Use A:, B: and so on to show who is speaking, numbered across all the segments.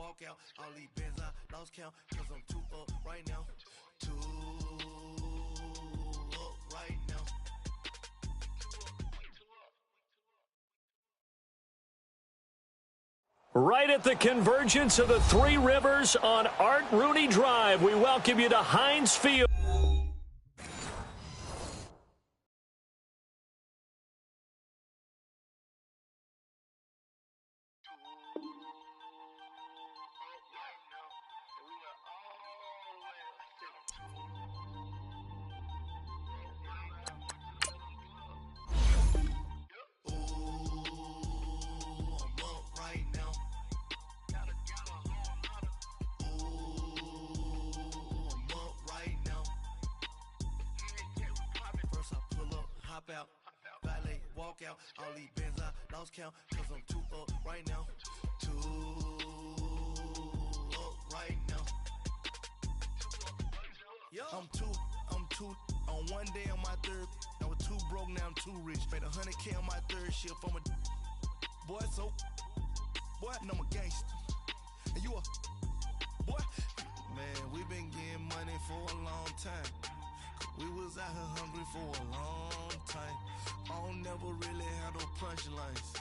A: walk out, all these bins I lost count, cause I'm too up right now. Too up right now.
B: Right at the convergence of the Three Rivers on Art Rooney Drive, we welcome you to Heinz Field.
A: Out, valet, walk out, all these bins I lost count, cause I'm too up right now. Too up right now. I'm too on one day on my third. I was too broke, now I'm too rich. Made 100K on my third shift from a boy, so boy, and I'm a gangster. And you a boy, man, we been getting money for a long time. We was out here hungry for a long time. I don't never really have no punchlines.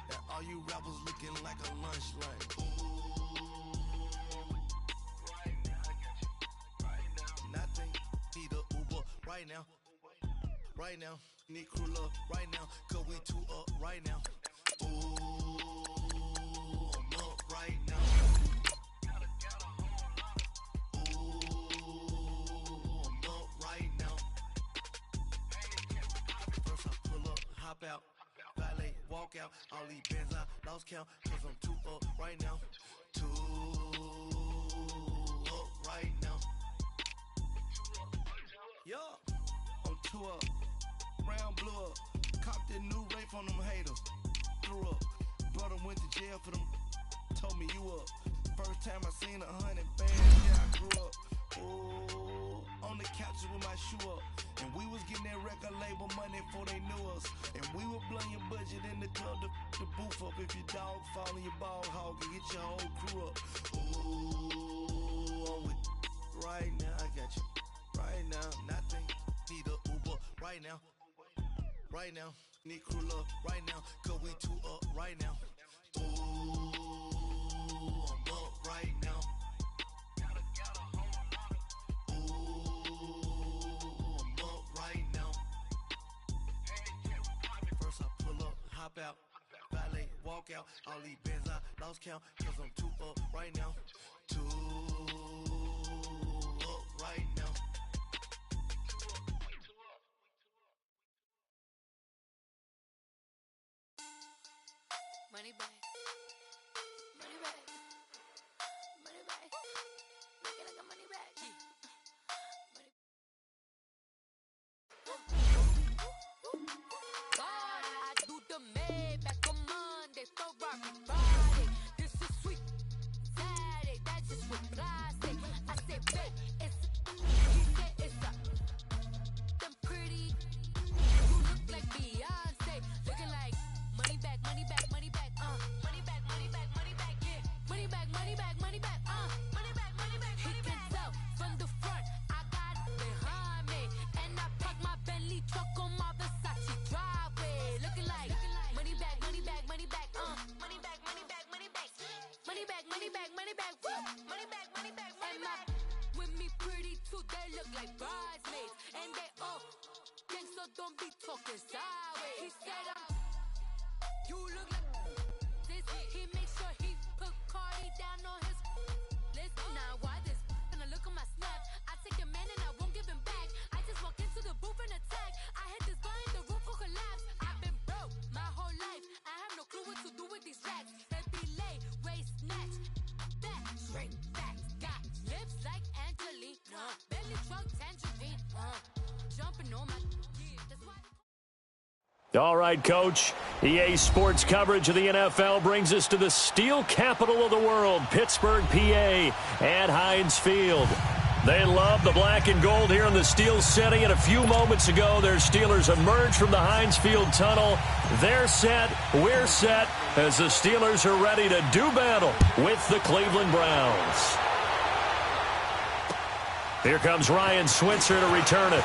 A: And all you rappers looking like a lunch line. Right now, I got you. Right now. Nothing, need a Uber right now. Right now, need crew love right now. Cause we too up right now. Ooh, I'm up right now. Hop out, valet, walk out, all these bins I lost count, cause I'm too up right now. Too up right now. Yo, I'm too up. Round blew up. Copped that new rape on them haters. Threw up. Brother went to jail for them. Told me you up. First time I seen 100 bands, yeah, I grew up. Ooh, on the couch with my shoe up. And we was getting that record label money before they knew us. And we were blowing your budget in the club to the booth up. If your dog fall in your ball hog and get your whole crew up. Ooh, I'm with right now, I got you. Right now, nothing, need a Uber right now. Right now, need crew love right now. Cause we too up right now. Ooh, I'm up right now. Hop out, valet, walk out, all these bins I lost count, cause I'm too up right now. Too up right now.
C: Money back, money back, money back, make it like a money back. Don't be talking sideways. He said, you look like this. He makes sure he put Cardi down on his list. Now why this? Gonna look on my snap. I take your man and I won't give him back. I just walk into the booth and attack. I hit this button, the roof will collapse. I've been broke my whole life. I have no clue what to do with these racks. Heavy lay, waist snatch, back, straight back. Got lips like Angelina, belly truck tangerine. Jumping on my.
B: All right, Coach. EA Sports coverage of the NFL brings us to the steel capital of the world, Pittsburgh, PA, at Heinz Field. They love the black and gold here in the Steel City. And a few moments ago, their Steelers emerged from the Heinz Field tunnel. They're set. We're set as the Steelers are ready to do battle with the Cleveland Browns. Here comes Ryan Switzer to return it.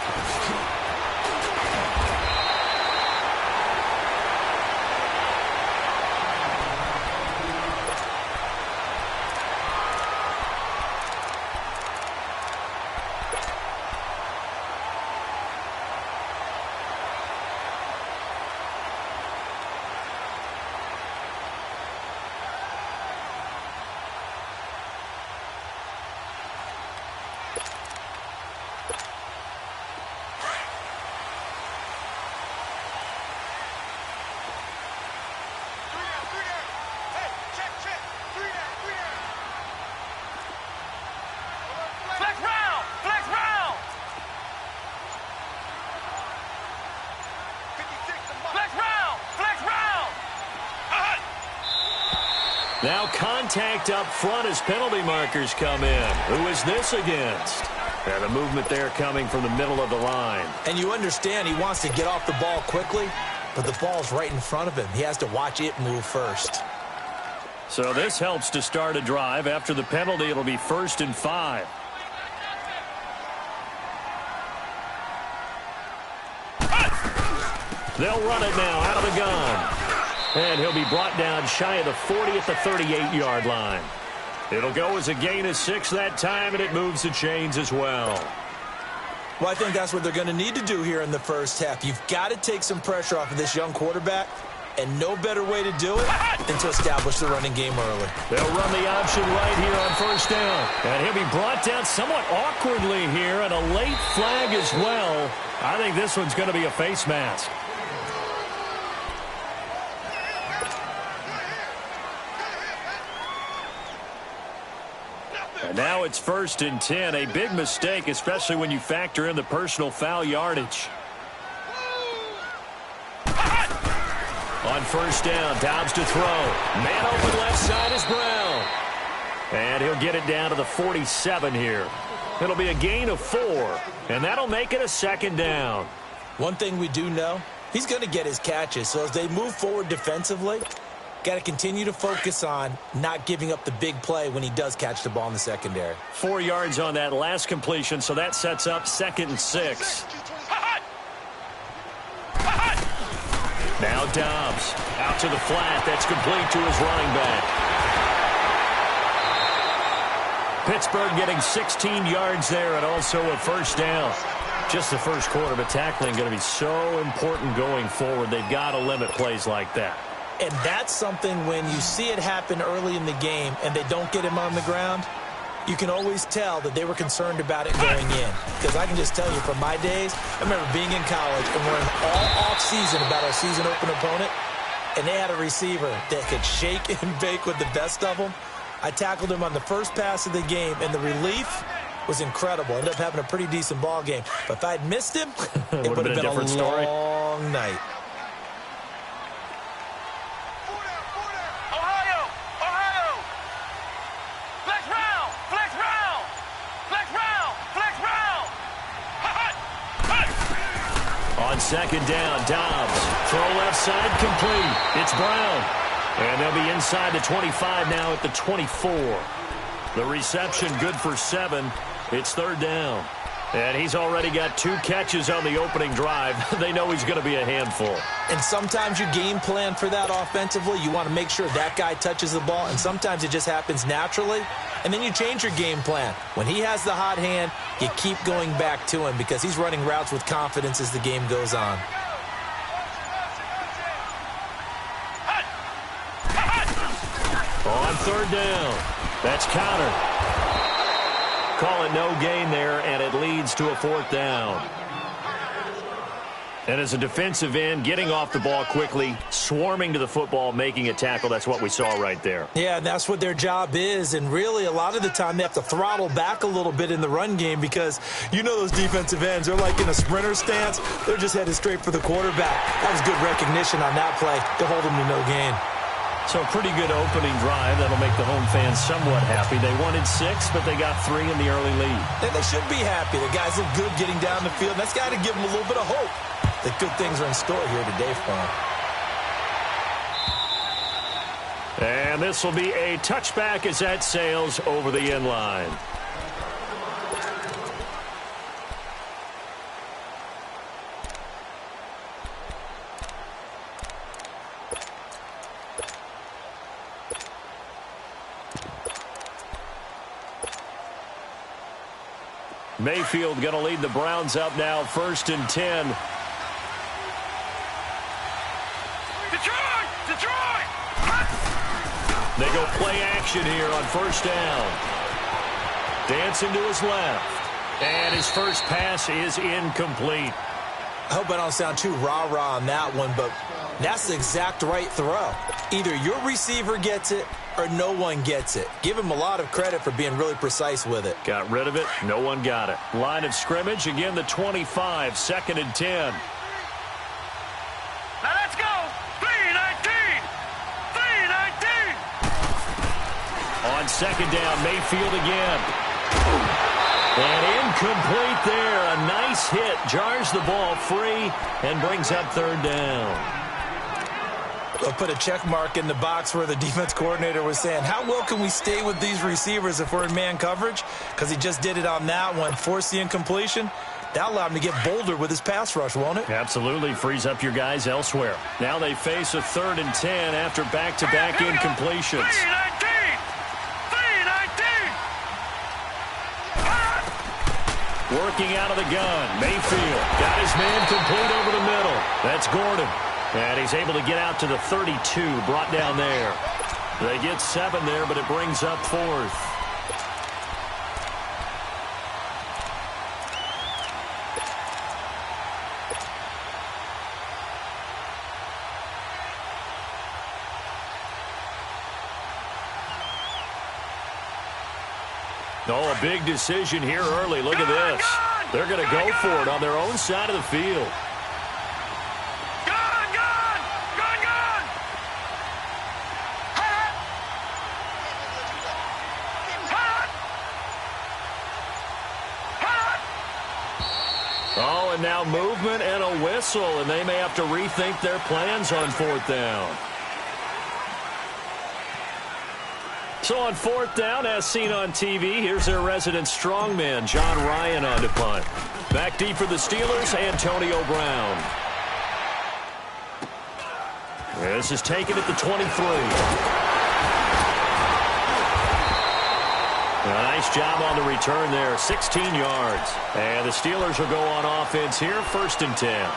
B: Now contact up front as penalty markers come in. Who is this against? And a movement there coming from the middle of the line.
D: And you understand he wants to get off the ball quickly, but the ball's right in front of him. He has to watch it move first.
B: So this helps to start a drive. After the penalty, it'll be 1st and 5. They'll run it now out of the gun. And he'll be brought down shy of the 40 at the 38-yard line. It'll go as a gain of 6 that time, and it moves the chains as well.
D: Well, I think that's what they're going to need to do here in the first half. You've got to take some pressure off of this young quarterback, and no better way to do it than to establish the running game early.
B: They'll run the option right here on 1st down. And he'll be brought down somewhat awkwardly here, and a late flag as well. I think this one's going to be a face mask. And now it's 1st and 10. A big mistake, especially when you factor in the personal foul yardage. On 1st down, Dobbs to throw. Man open left side is Brown. And he'll get it down to the 47 here. It'll be a gain of 4, and that'll make it a 2nd down.
D: One thing we do know, he's going to get his catches. So as they move forward defensively, got to continue to focus on not giving up the big play when he does catch the ball in the secondary.
B: 4 yards on that last completion, so that sets up 2nd and 6. Now Dobbs out to the flat. That's complete to his running back. Pittsburgh getting 16 yards there and also a 1st down. Just the first quarter, but tackling going to be so important going forward. They've got to limit plays like that.
D: And that's something when you see it happen early in the game and they don't get him on the ground, you can always tell that they were concerned about it going in. Because I can just tell you from my days, I remember being in college and we're all off season about our season open opponent, and they had a receiver that could shake and bake with the best of them. I tackled him on the first pass of the game, and the relief was incredible. Ended up having a pretty decent ball game. But if I'd missed him, it would have been a long night.
B: On 2nd down, Dobbs. Throw left side, complete. It's Brown. And they'll be inside the 25 now at the 24. The reception good for 7. It's 3rd down. And he's already got 2 catches on the opening drive. They know he's going to be a handful.
D: And sometimes you game plan for that offensively. You want to make sure that guy touches the ball, and sometimes it just happens naturally. And then you change your game plan. When he has the hot hand, you keep going back to him because he's running routes with confidence as the game goes on.
B: On 3rd down, that's countered. Call it no gain there, and it leads to a 4th down. And as a defensive end, getting off the ball quickly, swarming to the football, making a tackle, that's what we saw right there.
D: Yeah, that's what their job is, and really a lot of the time they have to throttle back a little bit in the run game because you know those defensive ends, they're like in a sprinter stance. They're just headed straight for the quarterback. That was good recognition on that play to hold him to no gain.
B: So pretty good opening drive. That'll make the home fans somewhat happy. They wanted 6, but they got 3 in the early lead.
D: And they should be happy. The guys look good getting down the field. That's got to give them a little bit of hope that good things are in store here today for them.
B: And this will be a touchback as that sails over the end line. Mayfield going to lead the Browns up now, 1st and 10.
E: Detroit!
B: They go play action here on 1st down. Dancing to his left. And his first pass is incomplete.
D: I hope I don't sound too rah-rah on that one, but that's the exact right throw. Either your receiver gets it or no one gets it. Give him a lot of credit for being really precise with it.
B: Got rid of it. No one got it. Line of scrimmage, again the 25, 2nd and 10.
E: Now let's go! 3-19! 3-19!
B: On 2nd down, Mayfield again. And incomplete there. A nice hit. Jars the ball free and brings up 3rd down.
D: I'll put a check mark in the box where the defense coordinator was saying, how well can we stay with these receivers if we're in man coverage? Because he just did it on that one, forced the incompletion. That allowed him to get bolder with his pass rush, won't it?
B: Absolutely. Frees up your guys elsewhere. Now they face a 3rd and 10 after back-to-back incompletions.
E: 3-19! 3-19!
B: Working out of the gun. Mayfield got his man complete over the middle. That's Gordon. And he's able to get out to the 32, brought down there. They get 7 there, but it brings up 4th. Oh, a big decision here early. Look at this. They're going to go for it on their own side of the field. Oh, and now movement and a whistle, and they may have to rethink their plans on 4th down. So on 4th down, as seen on TV, here's their resident strongman, John Ryan, on to punt. Back deep for the Steelers, Antonio Brown. This is taken at the 23. A nice job on the return there, 16 yards. And the Steelers will go on offense here, 1st and 10.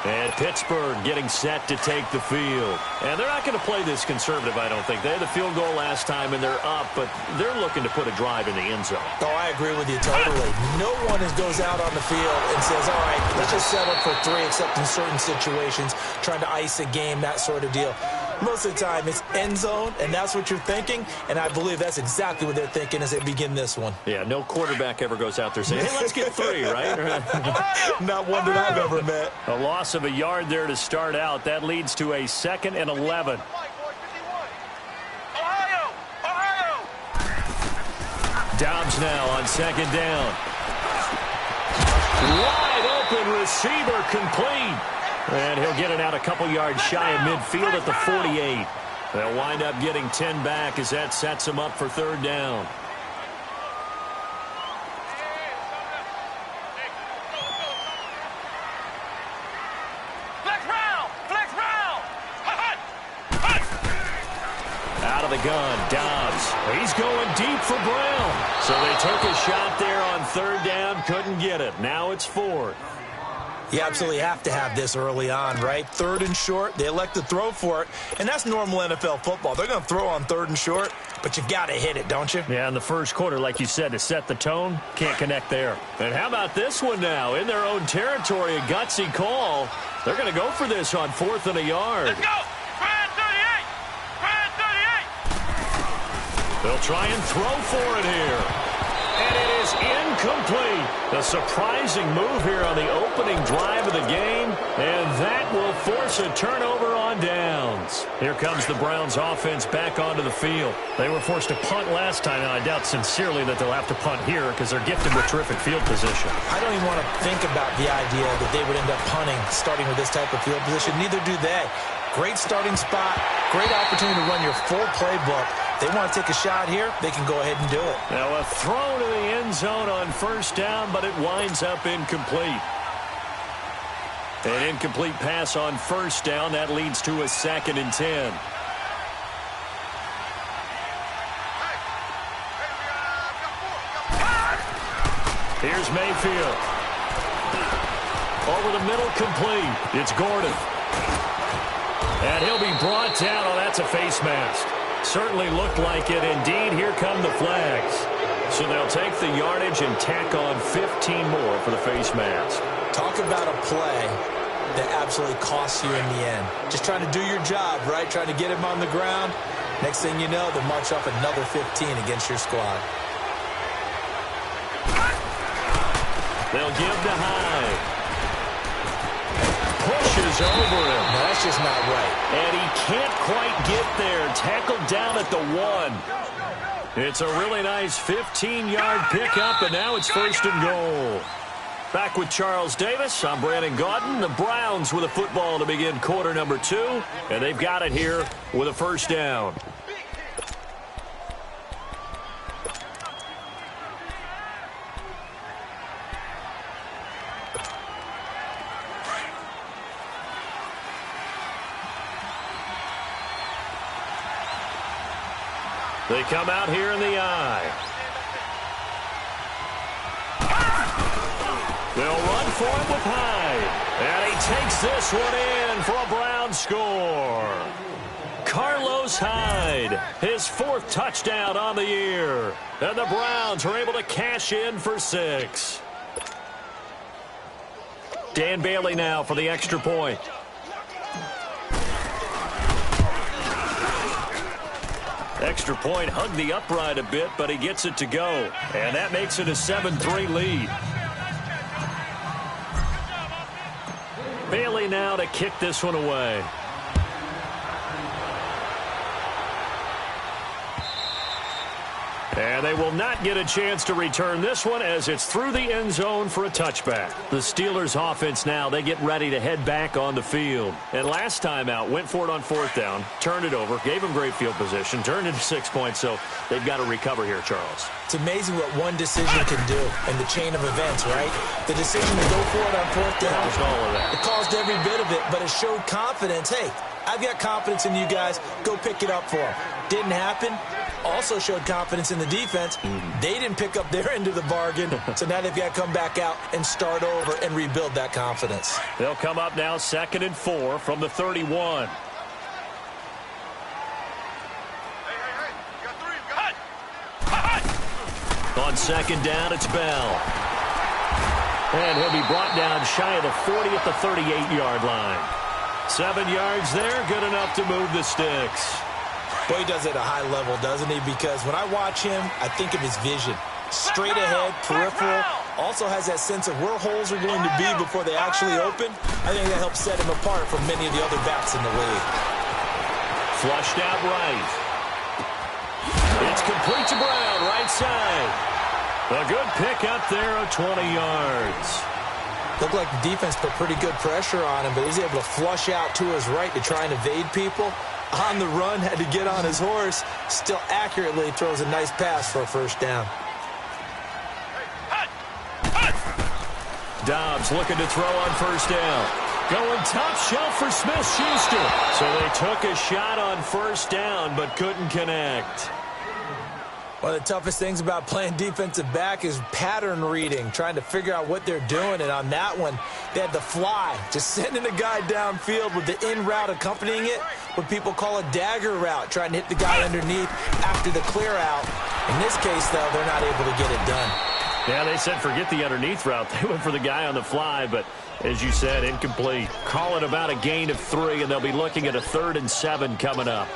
B: And Pittsburgh getting set to take the field. And they're not going to play this conservative, I don't think. They had the field goal last time, and they're up, but they're looking to put a drive in the end zone.
D: Oh, I agree with you totally. No one goes out on the field and says, all right, let's just settle for 3, except in certain situations, trying to ice a game, that sort of deal. Most of the time, it's end zone, and that's what you're thinking, and I believe that's exactly what they're thinking as they begin this one.
B: Yeah, no quarterback ever goes out there saying, hey, let's get 3, right?
D: Not one that I've ever met.
B: A loss of a yard there to start out. That leads to a 2nd and 11.
E: Ohio!
B: Dobbs now on 2nd down. Wide open receiver complete. And he'll get it out a couple yards shy of midfield at the 48. They'll wind up getting 10 back as that sets them up for 3rd down.
E: Flex round!
B: Out of the gun, Dobbs. He's going deep for Brown. So they took a shot there on 3rd down, couldn't get it. Now it's 4th.
D: You absolutely have to have this early on, right? 3rd and short, they elect to throw for it, and that's normal NFL football. They're going to throw on 3rd and short, but you've got to hit it, don't you?
B: Yeah, in the first quarter, like you said, to set the tone, can't connect there. And how about this one now? In their own territory, a gutsy call. They're going to go for this on 4th and a yard.
E: Let's go! Brand 38! Brand 38!
B: They'll try and throw for it here. And it is incomplete. A surprising move here on the opening drive of the game, and that will force a turnover on downs. Here comes the Browns offense back onto the field. They were forced to punt last time, and I doubt sincerely that they'll have to punt here because they're gifted with terrific field position.
D: I don't even want to think about the idea that they would end up punting starting with this type of field position. Neither do they. Great starting spot, great opportunity to run your full playbook. They want to take a shot here, they can go ahead and do it.
B: Now a throw to the end zone on first down, but it winds up incomplete. An incomplete pass on first down. That leads to a 2nd and 10. Here's Mayfield. Over the middle, complete. It's Gordon. And he'll be brought down. Oh, that's a face mask. Certainly looked like it. Indeed, here come the flags. So they'll take the yardage and tack on 15 more for the face mask.
D: Talk about a play that absolutely costs you in the end. Just trying to do your job, right? Trying to get him on the ground. Next thing you know, they'll march off another 15 against your squad.
B: They'll give to Hyde. Pushes over him.
D: No, that's just not right.
B: And he can't quite get there. Tackled down at the 1. It's a really nice 15-yard pickup, and now it's 1st and goal. Back with Charles Davis, I'm Brandon Gaudin. The Browns with a football to begin quarter number 2, and they've got it here with a 1st down. They come out here in the eye. They'll run for it with Hyde. And he takes this one in for a Brown score. Carlos Hyde, his 4th touchdown on the year. And the Browns are able to cash in for 6. Dan Bailey now for the extra point. Extra point hugged the upright a bit, but he gets it to go. And that makes it a 7-3 lead. Bailey now to kick this one away. And they will not get a chance to return this one as it's through the end zone for a touchback. The Steelers offense now, they get ready to head back on the field. And last time out, went for it on 4th down, turned it over, gave them great field position, turned into 6 points, so they've got to recover here, Charles.
D: It's amazing what one decision can do in the chain of events, right? The decision to go for it on 4th down,
B: All of that.
D: it caused every bit of it, but it showed confidence. Hey, I've got confidence in you guys. Go pick it up for them. Didn't happen. Also showed confidence in the defense. They didn't pick up their end of the bargain, so now they've got to come back out and start over and rebuild that confidence.
B: They'll come up now 2nd and 4 from the 31. On 2nd down, it's Bell. And he'll be brought down shy of the 40 at the 38-yard line. 7 yards there, good enough to move the sticks.
D: Boy, he does it at a high level, doesn't he? Because when I watch him, I think of his vision. Straight ahead, peripheral. Also has that sense of where holes are going to be before they actually open. I think that helps set him apart from many of the other backs in the league.
B: Flushed out right. It's complete to Brown, right side. A good pickup there of 20 yards.
D: Looked like the defense put pretty good pressure on him, but he's able to flush out to his right to try and evade people. On the run, had to get on his horse. Still accurately throws a nice pass for a 1st down.
B: Dobbs looking to throw on 1st down. Going top shelf for Smith-Schuster. So they took a shot on 1st down, but couldn't connect.
D: One of the toughest things about playing defensive back is pattern reading, trying to figure out what they're doing. And on that one, they had the fly, just sending a guy downfield with the in route accompanying it, what people call a dagger route, trying to hit the guy underneath after the clear out. In this case, though, they're not able to get it done.
B: Yeah, they said forget the underneath route. They went for the guy on the fly, but as you said, incomplete. Call it about a gain of 3, and they'll be looking at a 3rd and 7 coming up.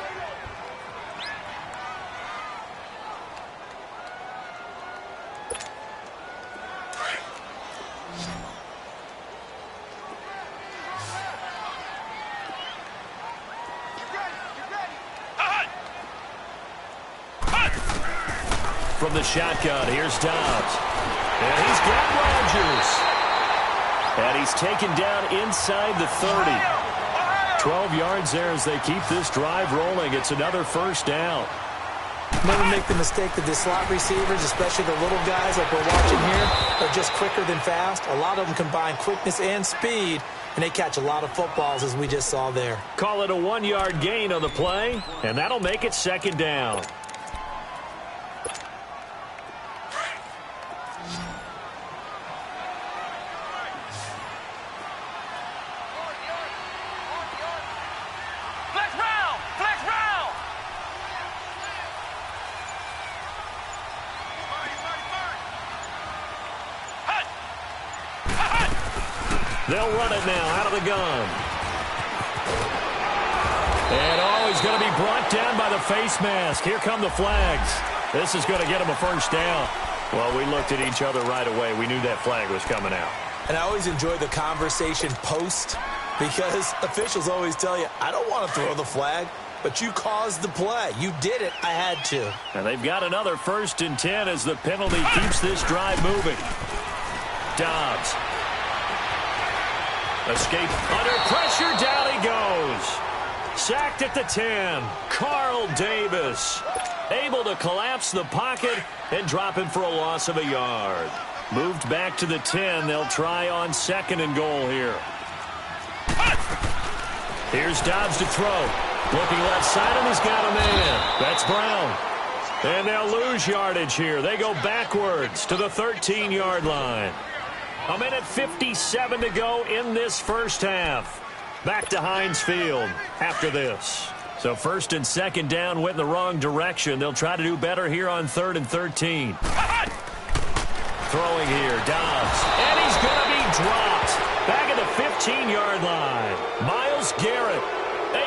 B: from the shotgun. Here's Dobbs. And he's got Rodgers. And he's taken down inside the 30. 12 yards there as they keep this drive rolling. It's another first down.
D: Never make the mistake that the slot receivers, especially the little guys like we're watching here, are just quicker than fast. A lot of them combine quickness and speed, and they catch a lot of footballs, as we just saw there.
B: Call it a 1-yard gain on the play, and that'll make it second down. They'll run it now out of the gun. And, he's going to be brought down by the face mask. Here come the flags. This is going to get him a first down. Well, we looked at each other right away. We knew that flag was coming out.
D: And I always enjoy the conversation post because officials always tell you, I don't want to throw the flag, but you caused the play. You did it. I had to.
B: And they've got another 1st and 10 as the penalty keeps this drive moving. Dobbs. Escape under pressure, down he goes. Sacked at the 10. Carl Davis able to collapse the pocket and drop him for a loss of a yard. Moved back to the 10. They'll try on 2nd and goal here. Here's Dobbs to throw. Looking left side, and he's got a man. That's Brown. And they'll lose yardage here. They go backwards to the 13-yard line. 1:57 to go in this first half. Back to Heinz Field after this. So 1st and 2nd down went in the wrong direction. They'll try to do better here on 3rd and 13. Throwing here, Dobbs. And he's going to be dropped. Back at the 15-yard line. Myles Garrett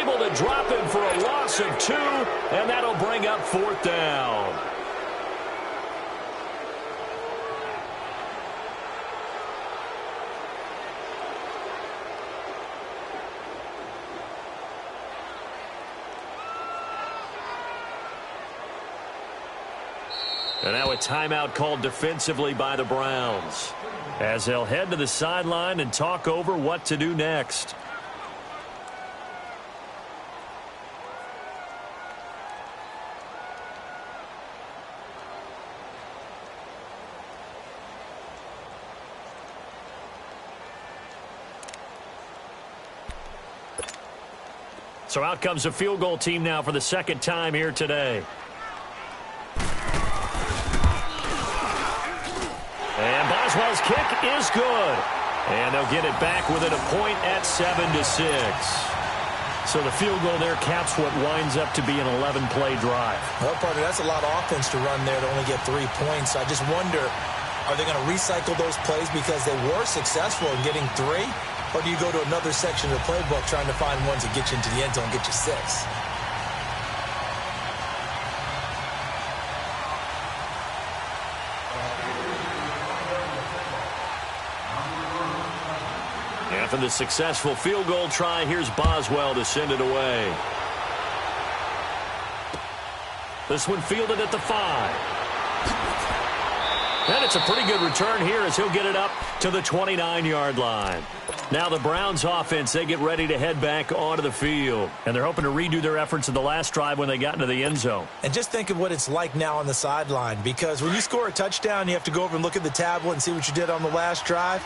B: able to drop him for a loss of 2, and that'll bring up 4th down. And now a timeout called defensively by the Browns as they'll head to the sideline and talk over what to do next. So out comes a field goal team now for the 2nd time here today. And Boswell's kick is good. And they'll get it back within a point at 7-6. So the field goal there caps what winds up to be an 11-play drive.
D: Well, partner, that's a lot of offense to run there to only get 3 points. I just wonder, are they going to recycle those plays because they were successful in getting 3? Or do you go to another section of the playbook trying to find ones that get you into the end zone and get you 6?
B: After the successful field goal try, here's Boswell to send it away. This one fielded at the 5. And it's a pretty good return here as he'll get it up to the 29-yard line. Now the Browns offense, they get ready to head back onto the field. And they're hoping to redo their efforts in the last drive when they got into the end zone.
D: And just think of what it's like now on the sideline, because when you score a touchdown, you have to go over and look at the tablet and see what you did on the last drive.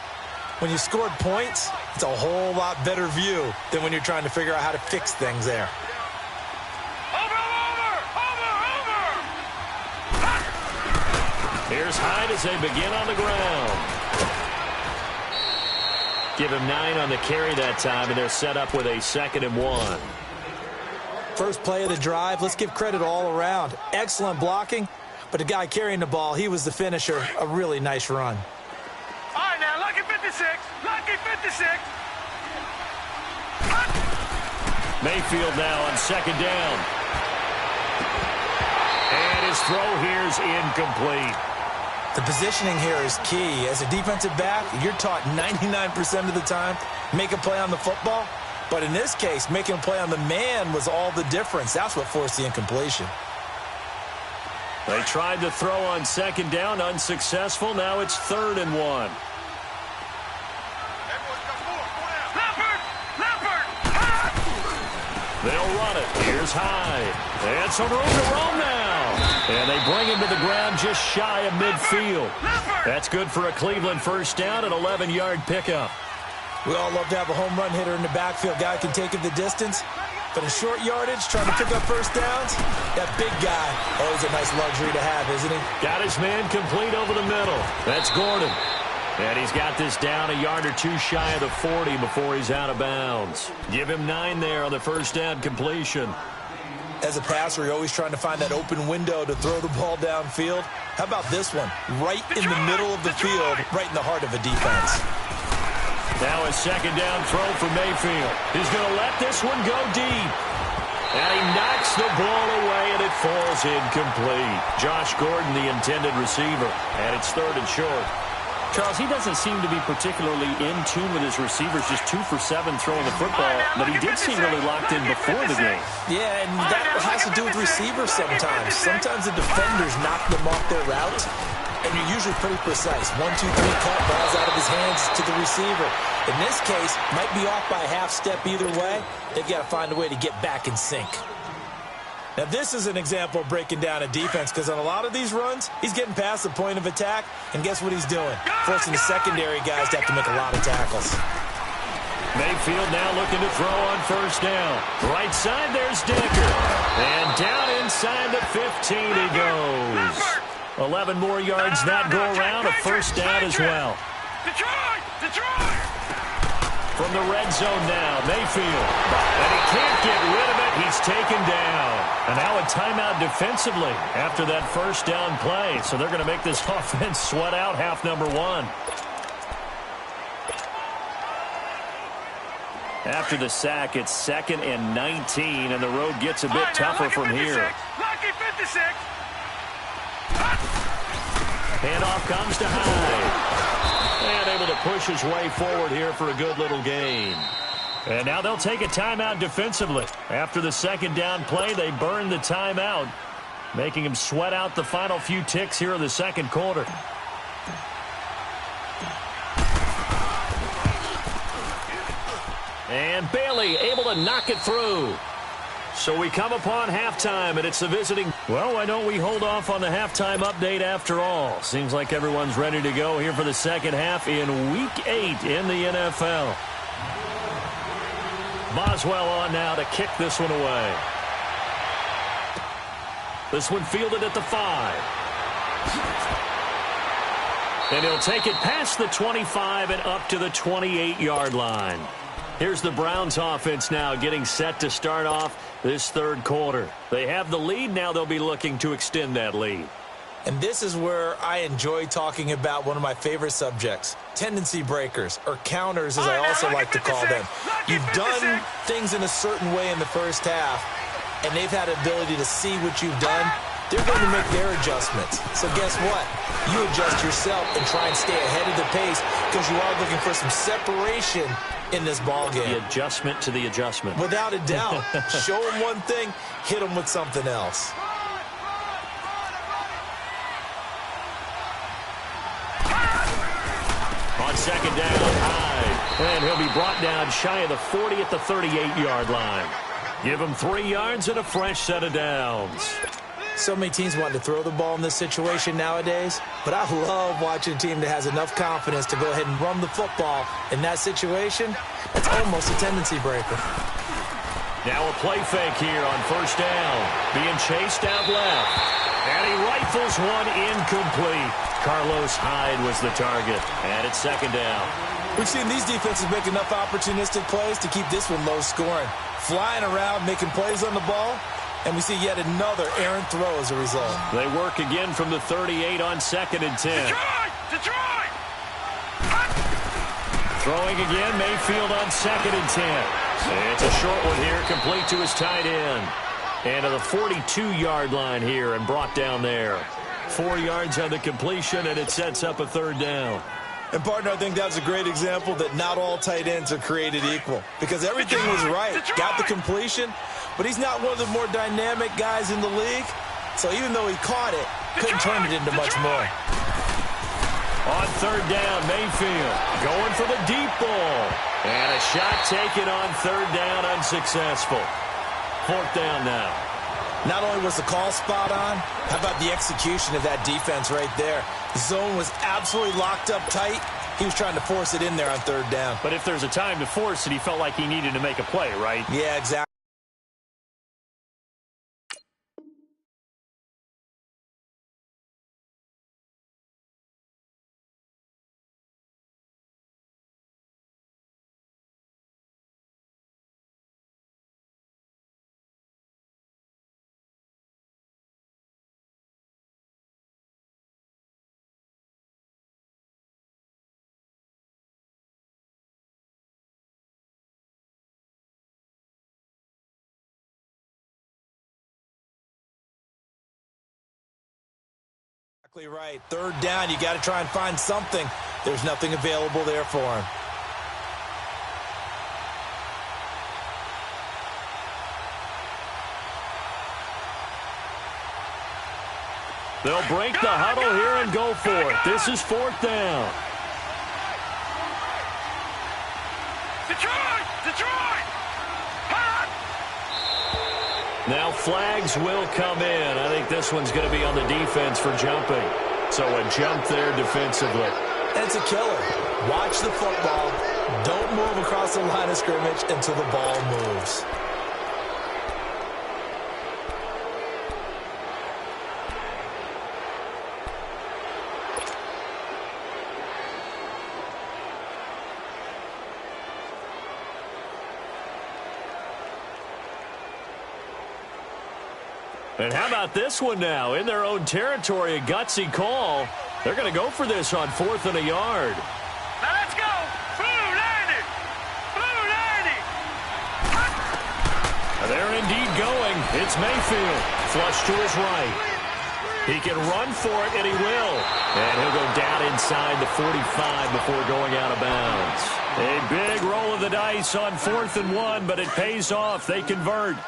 D: When you scored points, it's a whole lot better view than when you're trying to figure out how to fix things there.
B: Here's Hyde as they begin on the ground. Give him 9 on the carry that time, and they're set up with a 2nd and 1.
D: First play of the drive, let's give credit all around. Excellent blocking, but the guy carrying the ball, he was the finisher. A really nice run.
E: All right, now, lucky 56. Lucky 56.
B: Mayfield now on 2nd down. And his throw here's incomplete.
D: The positioning here is key. As a defensive back, you're taught 99% of the time, make a play on the football. But in this case, making a play on the man was all the difference. That's what forced the incompletion.
B: They tried to throw on second down, unsuccessful. Now it's 3rd and 1. They'll run it. Here's Hyde. And some room to roam now. And they bring him to the ground just shy of midfield. That's good for a Cleveland first down, an 11-yard pickup.
D: We all love to have a home run hitter in the backfield. Guy can take it the distance. But in short yardage, trying to pick up first downs, that big guy, always a nice luxury to have, isn't he?
B: Got his man complete over the middle. That's Gordon. And he's got this down a yard or two shy of the 40 before he's out of bounds. Give him 9 there on the first down completion.
D: As a passer, you're always trying to find that open window to throw the ball downfield. How about this one? Right in the middle of the field, right in the heart of a defense.
B: Now a second down throw for Mayfield. He's going to let this one go deep. And he knocks the ball away, and it falls incomplete. Josh Gordon, the intended receiver. And it's 3rd and short.
F: Charles, he doesn't seem to be particularly in tune with his receivers, just 2 for 7 throwing the football, but he did seem really locked in before the game.
D: Yeah, and that has to do with receivers sometimes. Sometimes the defenders knock them off their route, and you're usually pretty precise. 1, 2, 3 cut, balls out of his hands to the receiver. In this case, might be off by a half step either way. They've got to find a way to get back in sync. Now, this is an example of breaking down a defense, because on a lot of these runs, he's getting past the point of attack, and guess what he's doing? Forcing the secondary guys to have to make a lot of tackles.
B: Mayfield now looking to throw on first down. Right side, there's Decker. And down inside the 15 he goes. 11 more yards that go around, a first down as well.
E: Detroit!
B: From the red zone now, Mayfield. And he can't get rid of it. He's taken down. And now a timeout defensively after that first down play. So they're going to make this offense sweat out half number 1. After the sack, it's 2nd and 19, and the road gets a bit tougher from here.
E: Lucky 56.
B: Handoff comes to Hyde. And able to push his way forward here for a good little gain. And now they'll take a timeout defensively. After the second down play, they burn the timeout, making him sweat out the final few ticks here in the second quarter. And Bailey able to knock it through. So we come upon halftime, and it's the visiting. Well, why don't we hold off on the halftime update after all? Seems like everyone's ready to go here for the second half in Week 8 in the NFL. Boswell on now to kick this one away. This one fielded at the 5. And he'll take it past the 25 and up to the 28-yard line. Here's the Browns offense now getting set to start off this third quarter. They have the lead. Now they'll be looking to extend that lead.
D: And this is where I enjoy talking about one of my favorite subjects, tendency breakers, or counters as I also like to call them. You've done things in a certain way in the first half, and they've had the ability to see what you've done. They're going to make their adjustments. So guess what? You adjust yourself and try and stay ahead of the pace because you are looking for some separation in this ball game.
B: The adjustment to the adjustment.
D: Without a doubt. Show them one thing, hit them with something else.
B: On second down, Hyde. And he'll be brought down shy of the 40 at the 38-yard line. Give him 3 yards and a fresh set of downs.
D: So many teams want to throw the ball in this situation nowadays, but I love watching a team that has enough confidence to go ahead and run the football in that situation. It's almost a tendency breaker.
B: Now a play fake here on first down. Being chased out left. And he rifles one incomplete. Carlos Hyde was the target. And it's second down.
D: We've seen these defenses make enough opportunistic plays to keep this one low scoring. Flying around, making plays on the ball. And we see yet another errant throw as a result.
B: They work again from the 38 on second and 10.
E: Detroit!
B: Throwing again, Mayfield on second and 10. It's a short one here, complete to his tight end. And to the 42-yard line here and brought down there. 4 yards on the completion, and it sets up a third down.
D: And, partner, I think that's a great example that not all tight ends are created equal. Because everything was right. Got the completion, but he's not one of the more dynamic guys in the league. So even though he caught it, couldn't turn it into much more.
B: On third down, Mayfield going for the deep ball. And a shot taken on third down, unsuccessful. Fourth down now.
D: Not only was the call spot on, how about the execution of that defense right there? The zone was absolutely locked up tight. He was trying to force it in there on third down.
F: But if there's a time to force it, he felt like he needed to make a play, right?
D: Yeah, exactly. Exactly right. Third down, you got to try and find something. There's nothing available there for him.
B: They'll break the huddle here and go for it. This is fourth down.
E: Detroit!
B: Now flags will come in. I think this one's going to be on the defense for jumping. So a jump there defensively.
D: And it's a killer. Watch the football. Don't move across the line of scrimmage until the ball moves.
B: And how about this one now? In their own territory, a gutsy call. They're going to go for this on 4th and a yard.
E: Now let's go! Blue 90! Blue 90!
B: They're indeed going. It's Mayfield. Flush to his right. He can run for it, and he will. And he'll go down inside the 45 before going out of bounds. A big roll of the dice on 4th and 1, but it pays off. They convert.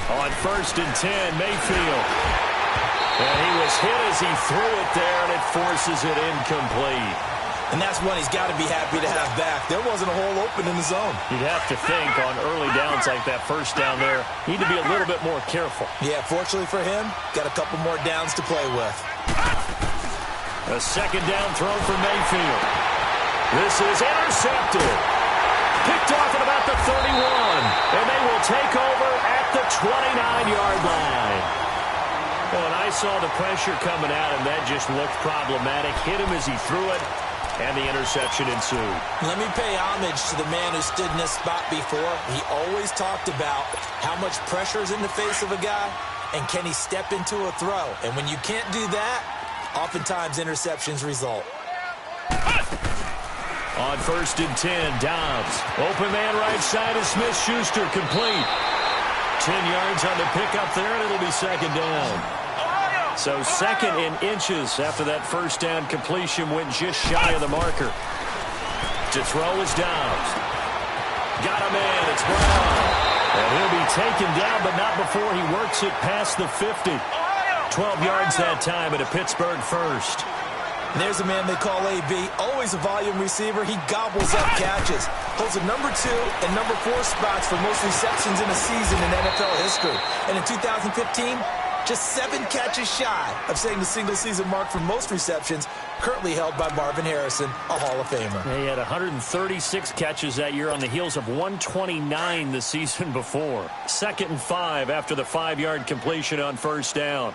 B: On 1st and 10, Mayfield. And he was hit as he threw it there, and it forces it incomplete.
D: And that's one he's got to be happy to have back. There wasn't a hole open in the zone.
F: You'd have to think on early downs like that first down there, need to be a little bit more careful.
D: Yeah, fortunately for him, got a couple more downs to play with.
B: A second down throw for Mayfield. This is intercepted. Picked off at about the 31. And they will take over at the 29-yard line. Well, and I saw the pressure coming at him. That just looked problematic. Hit him as he threw it, and the interception ensued.
D: Let me pay homage to the man who stood in this spot before. He always talked about how much pressure is in the face of a guy, and can he step into a throw. And when you can't do that, oftentimes interceptions result.
B: On 1st and 10, Dobbs. Open man right side is Smith-Schuster, complete. 10 yards on the pickup there, and it'll be second down. So second in inches after that first down completion went just shy of the marker. To throw is Dobbs. Got a man, it's Brown. And he'll be taken down, but not before he works it past the 50. 12 yards that time, and a Pittsburgh first.
D: There's a man they call AB, always a volume receiver. He gobbles up catches. Holds a number 2 and number 4 spots for most receptions in a season in NFL history. And in 2015, just 7 catches shy of setting the single-season mark for most receptions, currently held by Marvin Harrison, a Hall of Famer.
F: He had 136 catches that year on the heels of 129 the season before. 2nd and 5 after the 5-yard completion on first down.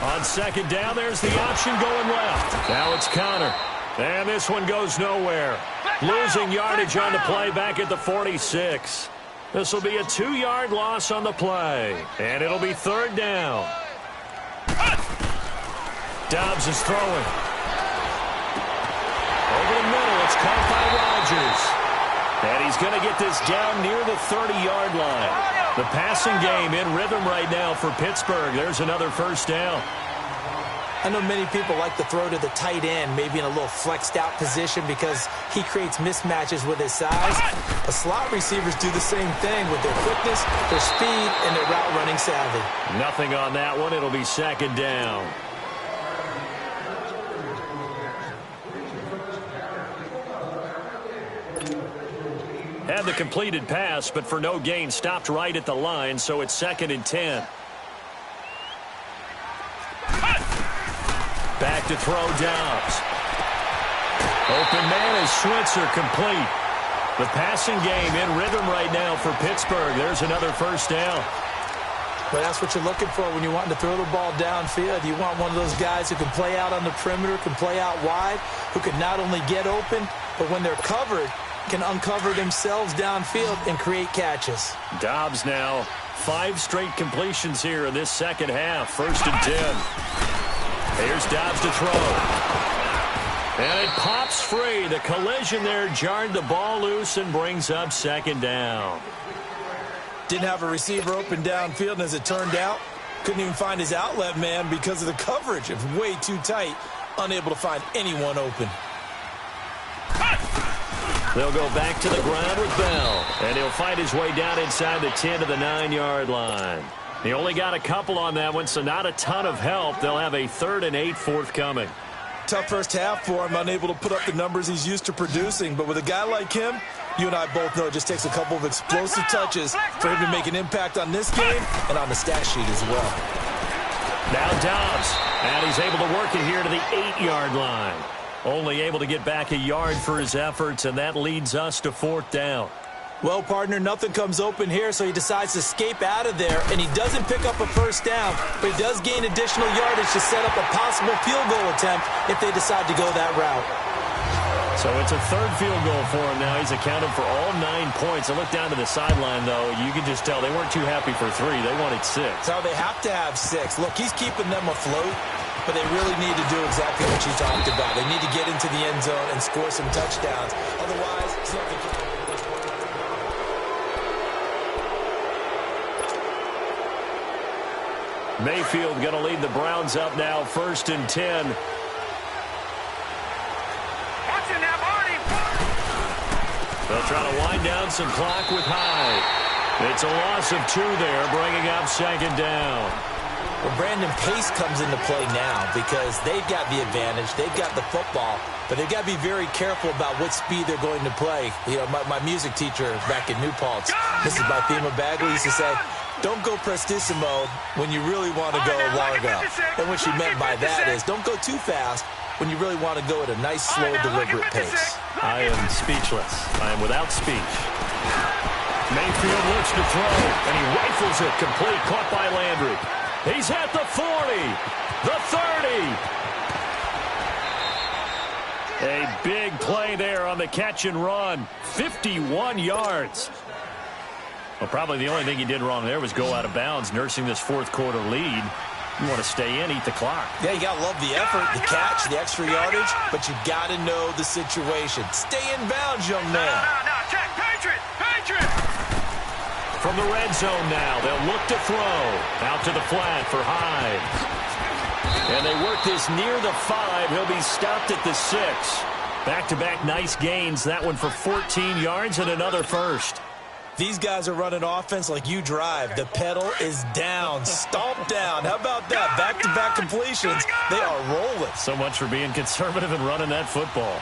F: On second down, there's the option going left. Now it's Connor. And this one goes nowhere. Losing yardage on the play back at the 46. This will be a 2-yard loss on the play. And it'll be third down. Dobbs is throwing. Over the middle, it's caught by Rodgers. And he's going to get this down near the 30-yard line. The passing game in rhythm right now for Pittsburgh. There's another first down.
D: I know many people like to throw to the tight end, maybe in a little flexed out position because he creates mismatches with his size. But slot receivers do the same thing with their quickness, their speed, and their route running savvy.
B: Nothing on that one. It'll be second down. Had the completed pass, but for no gain, stopped right at the line, so it's 2nd and 10. Back to throw Dobbs. Open man is Switzer, complete. The passing game in rhythm right now for Pittsburgh. There's another first down.
D: But that's what you're looking for when you're wanting to throw the ball downfield. You want one of those guys who can play out on the perimeter, can play out wide, who can not only get open, but when they're covered, can uncover themselves downfield and create catches.
B: Dobbs now 5 straight completions here in this second half. 1st and 10. Here's Dobbs to throw. And it pops free. The collision there jarred the ball loose and brings up 2nd down.
D: Didn't have a receiver open downfield, and as it turned out, couldn't even find his outlet man because of the coverage. It was way too tight, unable to find anyone open.
B: They'll go back to the ground with Bell, and he'll fight his way down inside the 10 to the 9-yard line. He only got a couple on that one, so not a ton of help. They'll have a 3rd and 8 forthcoming.
D: Tough first half for him, unable to put up the numbers he's used to producing. But with a guy like him, you and I both know it just takes a couple of explosive touches for him to make an impact on this game and on the stat sheet as well.
B: Now Dobbs, and he's able to work it here to the 8-yard line. Only able to get back a yard for his efforts, and that leads us to 4th down.
D: Well, partner, nothing comes open here, so he decides to escape out of there, and he doesn't pick up a first down, but he does gain additional yardage to set up a possible field goal attempt if they decide to go that route.
B: So it's a 3rd field goal for him now. He's accounted for all 9 points. I look down to the sideline, though. You can just tell they weren't too happy for 3. They wanted 6.
D: So they have to have 6. Look, he's keeping them afloat, but they really need to do exactly what you talked about. They need to get into the end zone and score some touchdowns. Otherwise, it's not going to...
B: Mayfield going to lead the Browns up now, 1st and 10. They'll try to wind down some clock with Hyde. It's a loss of 2 there, bringing up 2nd down.
D: Well, Brandon, pace comes into play now because they've got the advantage. They've got the football, but they've got to be very careful about what speed they're going to play. You know, my music teacher back in New Paltz, Mrs. Bythema Bagley, used to say, don't go prestissimo when you really want to go largo. And what she meant by that is don't go too fast when you really want to go at a nice, slow, deliberate pace.
B: I am speechless. I am without speech. Mayfield looks to throw, and he rifles it complete, caught by Landry. He's at the 40, the 30. A big play there on the catch and run. 51 yards. Well, probably the only thing he did wrong there was go out of bounds, nursing this 4th quarter lead. You want to stay in, eat the clock.
D: Yeah, you got to love the effort, the catch, the extra yardage, but you got to know the situation. Stay in bounds, young man.
E: No, check, Patriot!
B: From the red zone now, they'll look to throw. Out to the flat for Hyde. And they work this near the 5. He'll be stopped at the 6. Back-to-back nice gains. That one for 14 yards and another first.
D: These guys are running offense like you drive. The pedal is down, stomp down. How about that? Back-to-back completions. They are rolling.
B: So much for being conservative and running that football.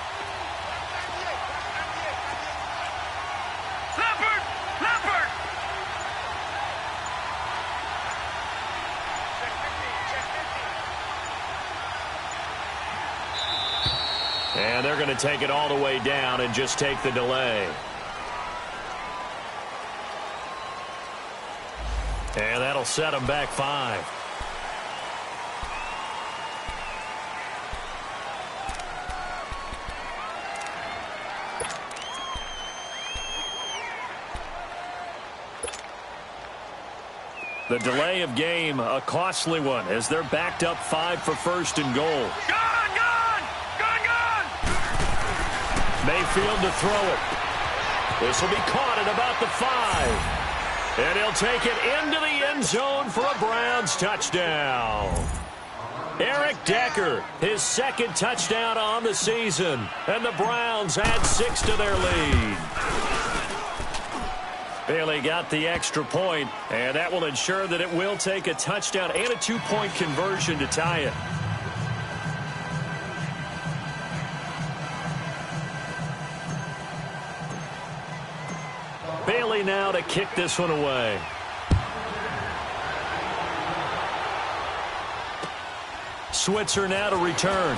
B: And they're going to take it all the way down and just take the delay. And that'll set them back 5. The delay of game, a costly one, as they're backed up 5 for 1st and goal.
E: Gone!
B: Mayfield to throw it. This will be caught at about the 5. And he'll take it into the end zone for a Browns touchdown. Eric Decker, his second touchdown on the season. And the Browns add 6 to their lead. Bailey got the extra point, and that will ensure that it will take a touchdown and a 2-point conversion to tie it. Bailey now to kick this one away. Switzer now to return.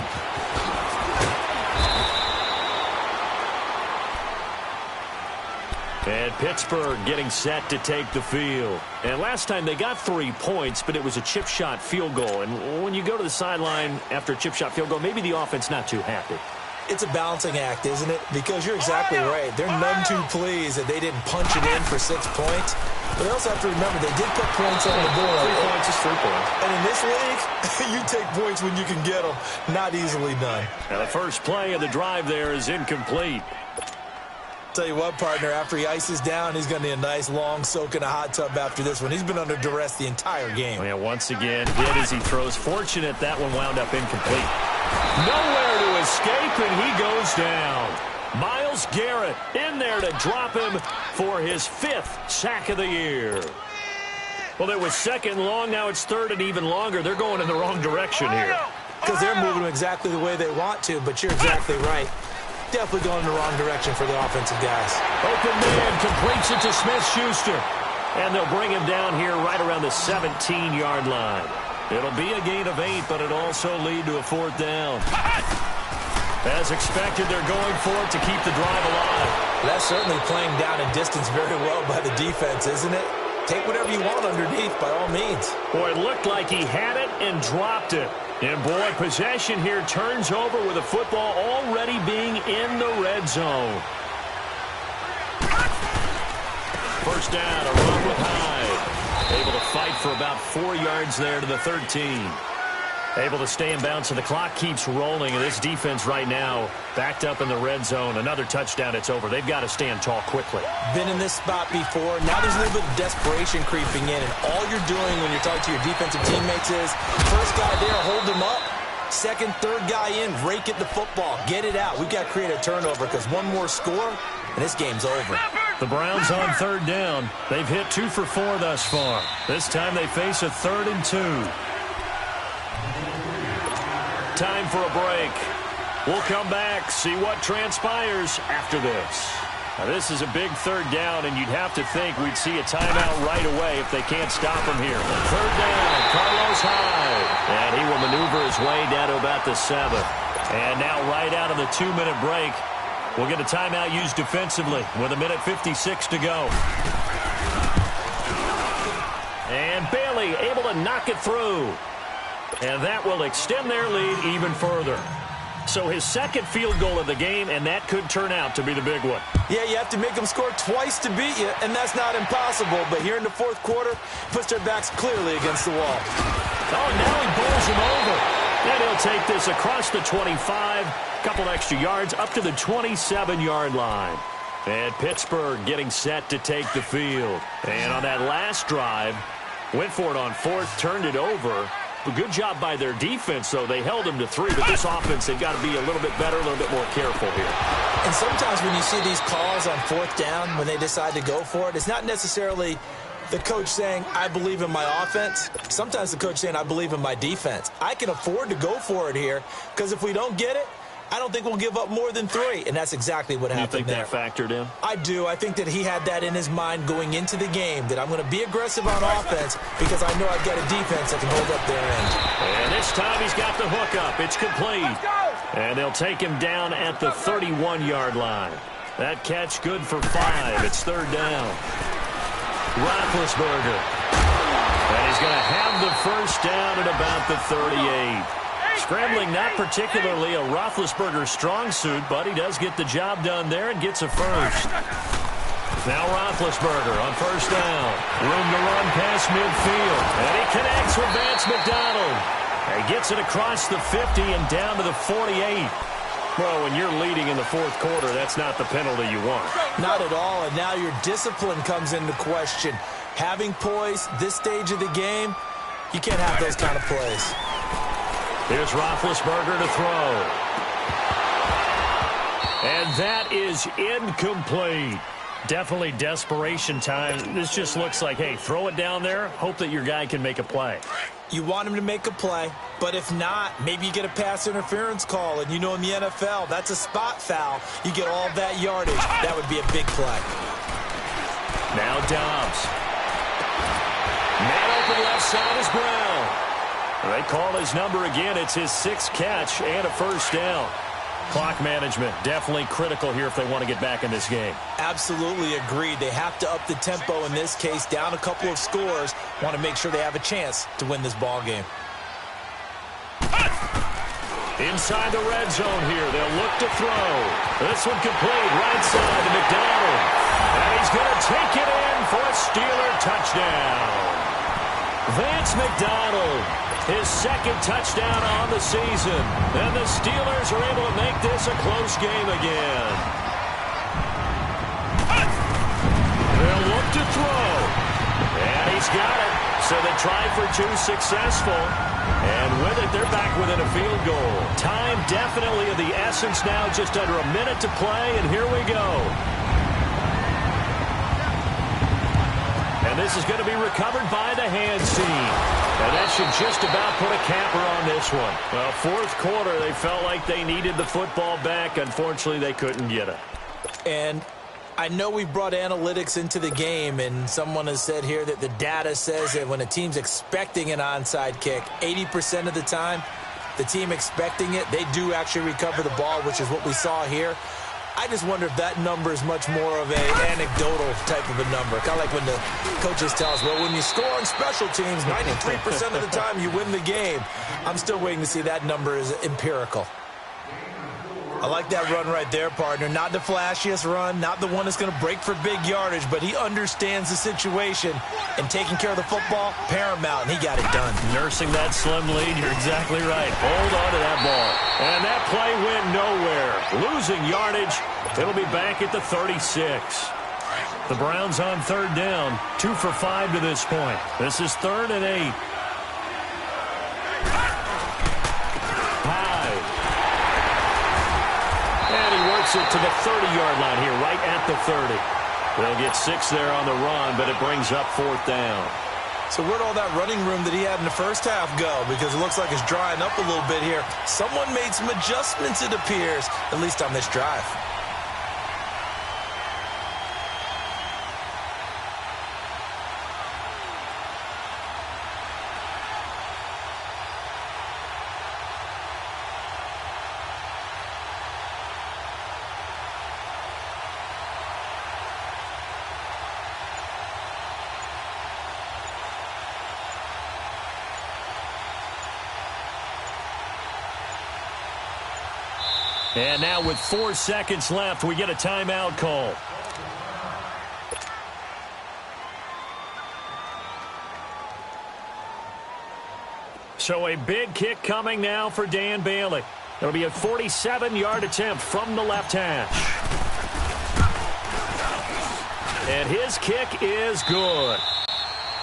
B: And Pittsburgh getting set to take the field. And last time they got 3 points, but it was a chip shot field goal. And when you go to the sideline after a chip shot field goal, maybe the offense not too happy.
D: It's a balancing act, isn't it? Because you're exactly right. They're none too pleased that they didn't punch it in for 6 points. But they also have to remember they did put points on the board.
B: 3 points is 3 points.
D: And in this league, you take points when you can get them. Not easily done.
B: Now the first play of the drive there is incomplete.
D: Tell you what, partner, after he ices down, he's going to need a nice long soak in a hot tub after this one. He's been under duress the entire game.
B: Yeah, once again, hit as he throws. Fortunate that one wound up incomplete. Nowhere to escape, and he goes down. Myles Garrett in there to drop him for his 5th sack of the year. Well, it was second long. Now it's third and even longer. They're going in the wrong direction here.
D: Because they're moving exactly the way they want to, but you're exactly right. Definitely going in the wrong direction for the offensive guys.
B: Open man completes it to Smith-Schuster. And they'll bring him down here right around the 17-yard line. It'll be a gain of 8, but it'll also lead to a 4th down. As expected, they're going for it to keep the drive alive.
D: That's certainly playing down in distance very well by the defense, isn't it? Take whatever you want underneath, by all means.
B: Boy, it looked like he had it and dropped it. And, boy, possession here turns over with the football already being in the red zone. First down, a run with Hyde. Able to fight for about 4 yards there to the 13. Able to stay in bounds, and the clock keeps rolling. And this defense right now backed up in the red zone. Another touchdown, it's over. They've got to stand tall quickly.
D: Been in this spot before. Now there's a little bit of desperation creeping in. And all you're doing when you're talking to your defensive teammates is, first guy there, hold him up. Second, third guy in, rake at the football. Get it out. We've got to create a turnover because one more score, and this game's over.
B: The Browns on third down. They've hit 2 for 4 thus far. This time they face a 3rd and 2. Time for a break. We'll come back, see what transpires after this. Now, this is a big third down, and you'd have to think we'd see a timeout right away if they can't stop him here. Third down, Carlos Hyde. And he will maneuver his way down to about the 7. And now right out of the 2-minute break, we'll get a timeout used defensively with 1:56 to go. And Bailey able to knock it through. And that will extend their lead even further. So his second field goal of the game, and that could turn out to be the big one.
D: Yeah, you have to make them score twice to beat you, and that's not impossible. But here in the fourth quarter, puts their backs clearly against the wall.
B: Oh, now he bowls him over. And he'll take this across the 25, couple extra yards, up to the 27-yard line. And Pittsburgh getting set to take the field. And on that last drive, went for it on 4th, turned it over. A good job by their defense, though. They held them to 3, but this offense, they've got to be a little bit better, a little bit more careful here.
D: And sometimes when you see these calls on 4th down, when they decide to go for it, it's not necessarily the coach saying, I believe in my offense. Sometimes the coach saying, I believe in my defense. I can afford to go for it here, because if we don't get it, I don't think we'll give up more than 3, and that's exactly what happened there.
B: You think that factored in?
D: I do. I think that he had that in his mind going into the game, that I'm going to be aggressive on offense because I know I've got a defense that can hold up their end.
B: And this time he's got the hook up. It's complete. And they'll take him down at the 31-yard line. That catch good for 5. It's third down. Roethlisberger. And he's going to have the first down at about the 38. Scrambling not particularly a Roethlisberger strong suit, but he does get the job done there and gets a first. Now Roethlisberger on first down. Room to run past midfield. And he connects with Vance McDonald. And he gets it across the 50 and down to the 48. Well, when you're leading in the fourth quarter, that's not the penalty you want.
D: Not at all, and now your discipline comes into question. Having poise this stage of the game, you can't have those kind of plays.
B: Here's Roethlisberger to throw. And that is incomplete. Definitely desperation time. This just looks like, hey, throw it down there, hope that your guy can make a play.
D: You want him to make a play, but if not, maybe you get a pass interference call, and you know in the NFL, that's a spot foul. You get all that yardage. That would be a big play.
B: Now Dobbs. Man open left side is Brown. They call his number again. It's his 6th catch and a first down. Clock management, definitely critical here if they want to get back in this game.
D: Absolutely agreed. They have to up the tempo in this case, down a couple of scores. Want to make sure they have a chance to win this ball game.
B: Inside the red zone here, they'll look to throw. This one complete, right side to McDonald. And he's going to take it in for a Steeler touchdown. Vance McDonald, his 2nd touchdown on the season. And the Steelers are able to make this a close game again. They'll look to throw. And he's got it. So they try for 2 successful. And with it, they're back within a field goal. Time definitely of the essence now. Just under a minute to play, and here we go. And this is going to be recovered by the hands team. And that should just about put a capper on this one. Well, 4th quarter, they felt like they needed the football back. Unfortunately, they couldn't get it.
D: And I know we brought analytics into the game, and someone has said here that the data says that when a team's expecting an onside kick, 80% of the time, the team expecting it, they do actually recover the ball, which is what we saw here. I just wonder if that number is much more of an anecdotal type of a number. Kind of like when the coaches tell us, well, when you score on special teams, 93% of the time you win the game. I'm still waiting to see that number is empirical. I like that run right there, partner. Not the flashiest run, not the one that's going to break for big yardage, but he understands the situation, and taking care of the football, paramount, and he got it done.
B: Nursing that slim lead, you're exactly right. Hold on to that ball. And that play went nowhere. Losing yardage, it'll be back at the 36. The Browns on 3rd down, 2 for 5 to this point. This is 3rd and 8. And he works it to the 30-yard line here, right at the 30. They'll get 6 there on the run, but it brings up 4th down.
D: So where'd all that running room that he had in the first half go? Because it looks like it's drying up a little bit here. Someone made some adjustments, it appears, at least on this drive.
B: And now with 4 seconds left, we get a timeout call. So a big kick coming now for Dan Bailey. It'll be a 47-yard attempt from the left hash. And his kick is good.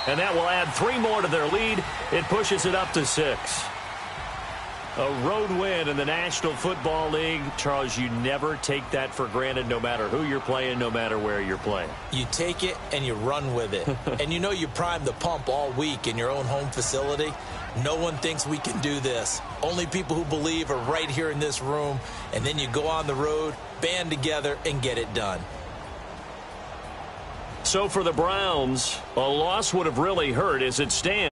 B: And that will add 3 more to their lead. It pushes it up to 6. A road win in the National Football League. Charles, you never take that for granted, no matter who you're playing, no matter where you're playing.
D: You take it and you run with it. And you know you primed the pump all week in your own home facility. No one thinks we can do this. Only people who believe are right here in this room. And then you go on the road, band together, and get it done.
B: So for the Browns, a loss would have really hurt as it stands.